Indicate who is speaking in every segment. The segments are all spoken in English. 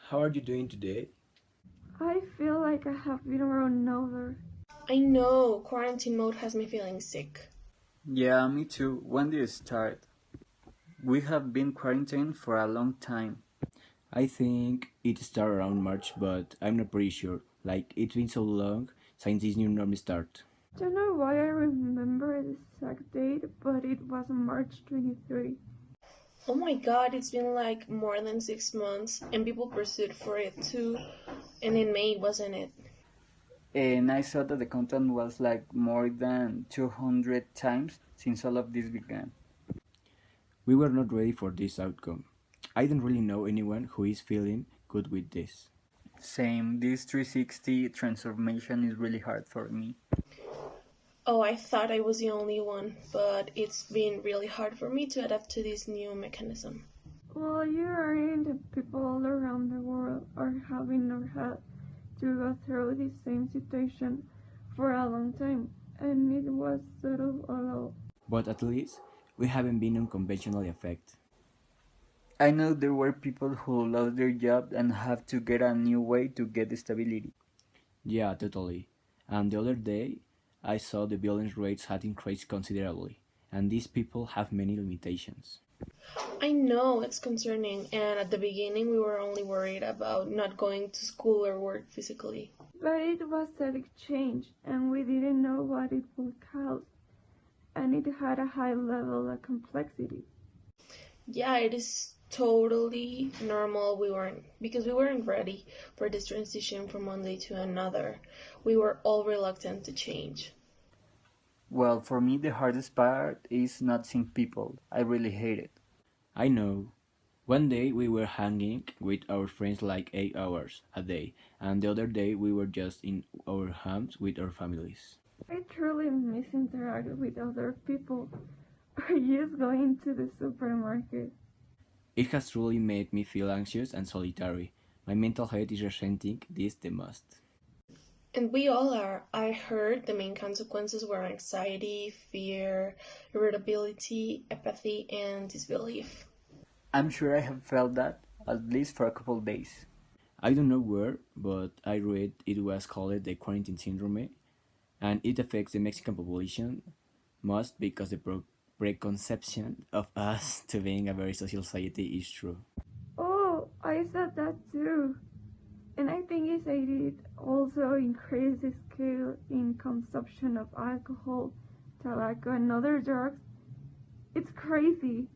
Speaker 1: How are you doing today?
Speaker 2: I feel like I have been run over.
Speaker 3: I know, quarantine mode has me feeling sick.
Speaker 4: Yeah, me too. When did it start? We have been quarantined for a long time.
Speaker 1: I think it started around March, but I'm not pretty sure. Like, it's been so long since this new norm start.
Speaker 2: Don't know why I remember the exact date, but it was March 23.
Speaker 3: Oh my god, it's been like more than 6 months, and people pursued for it too. And in May, wasn't it?
Speaker 4: And I saw that the content was like more than 200 times since all of this began.
Speaker 1: We were not ready for this outcome. I don't really know anyone who is feeling good with this.
Speaker 4: Same, this 360 transformation is really hard for me.
Speaker 3: Oh, I thought I was the only one, but it's been really hard for me to adapt to this new mechanism.
Speaker 2: Well, you aren't the people all around the world are having or had to go through the same situation for a long time, and it was sort of all.
Speaker 1: But at least, we haven't been unconventionally affected.
Speaker 4: I know there were people who lost their job and have to get a new way to get stability.
Speaker 1: Yeah, totally. And the other day, I saw the violence rates had increased considerably, and these people have many limitations.
Speaker 3: I know it's concerning, and at the beginning, we were only worried about not going to school or work physically.
Speaker 2: But it was a big change, and we didn't know what it would cause, and it had a high level of complexity.
Speaker 3: Yeah, it is totally normal. We weren't ready for this transition from one day to another. We were all reluctant to change.
Speaker 4: Well, for me, the hardest part is not seeing people. I really hate it.
Speaker 1: I know. One day we were hanging with our friends like 8 hours a day, and the other day we were just in our homes with our families.
Speaker 2: I truly miss interacting with other people or just going to the supermarket.
Speaker 1: It has truly made me feel anxious and solitary. My mental health is resenting this the most.
Speaker 3: And we all are. I heard the main consequences were anxiety, fear, irritability, apathy, and disbelief.
Speaker 4: I'm sure I have felt that, at least for a couple days.
Speaker 1: I don't know where, but I read it was called the quarantine syndrome, and it affects the Mexican population most because the preconception of us to being a very social society is true.
Speaker 2: Oh, I said that too. And I think it also increased the scale in consumption of alcohol, tobacco, and other drugs. It's crazy.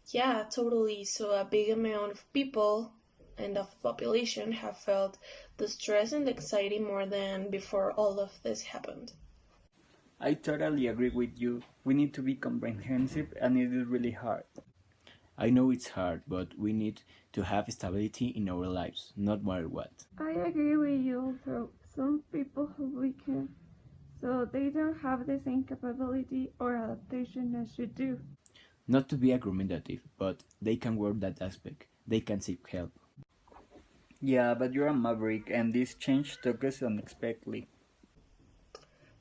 Speaker 3: Yeah, totally. So a big amount of people and of the population have felt the stress and anxiety more than before all of this happened.
Speaker 4: I totally agree with you. We need to be comprehensive and it is really hard.
Speaker 1: I know it's hard, but we need to have stability in our lives, not matter what.
Speaker 2: I agree with you also. Some people have weakened, so they don't have the same capability or adaptation as you do.
Speaker 1: Not to be argumentative, but they can work that aspect. They can seek help.
Speaker 4: Yeah, but you're a maverick and this change took us unexpectedly.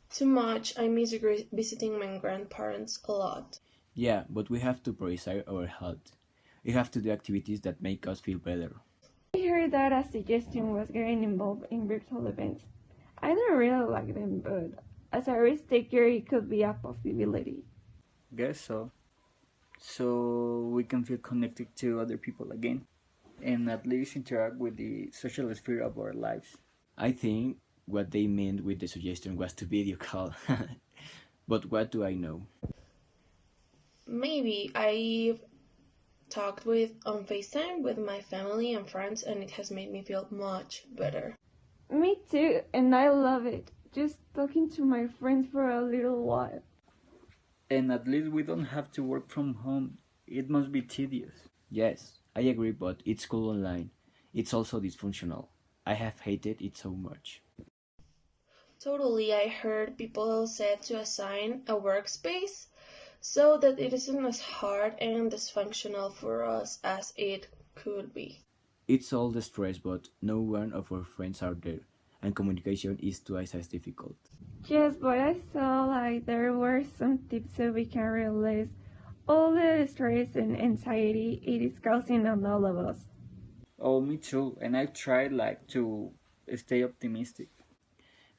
Speaker 3: Too much. I miss visiting my grandparents a lot.
Speaker 1: Yeah, but we have to prioritize our health. We have to do activities that make us feel better.
Speaker 2: I heard that a suggestion was getting involved in virtual events. I don't really like them, but as a risk taker, it could be a possibility.
Speaker 4: Guess so. So we can feel connected to other people again and at least interact with the social sphere of our lives.
Speaker 1: I think what they meant with the suggestion was to video call. But what do I know?
Speaker 3: Maybe I've talked with on FaceTime with my family and friends, and it has made me feel much better.
Speaker 2: Me too, and I love it. Just talking to my friends for a little while.
Speaker 4: And at least we don't have to work from home. It must be tedious.
Speaker 1: Yes, I agree, but it's cool online. It's also dysfunctional. I have hated it so much.
Speaker 3: Totally, I heard people said to assign a workspace so that it isn't as hard and dysfunctional for us as it could be.
Speaker 1: It's all the stress, but no one of our friends are there, and communication is twice as difficult.
Speaker 2: Yes, but I saw like there were some tips so we can release all the stress and anxiety it is causing on all of us.
Speaker 4: Oh, me too. And I've tried like to stay optimistic.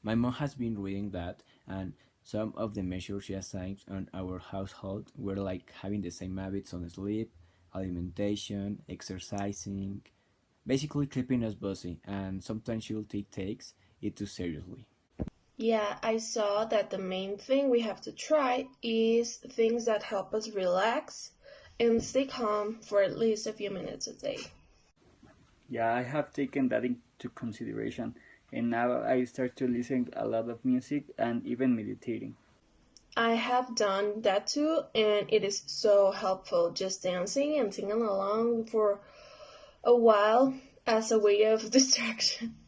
Speaker 1: My mom has been reading that, and some of the measures she assigned on our household were like having the same habits on sleep, alimentation, exercising, basically keeping us busy, and sometimes she'll takes it too seriously.
Speaker 3: Yeah, I saw that the main thing we have to try is things that help us relax and stay calm for at least a few minutes a day.
Speaker 4: Yeah, I have taken that into consideration, and now I start to listen a lot of music and even meditating.
Speaker 3: I have done that too, and it is so helpful just dancing and singing along for a while as a way of distraction.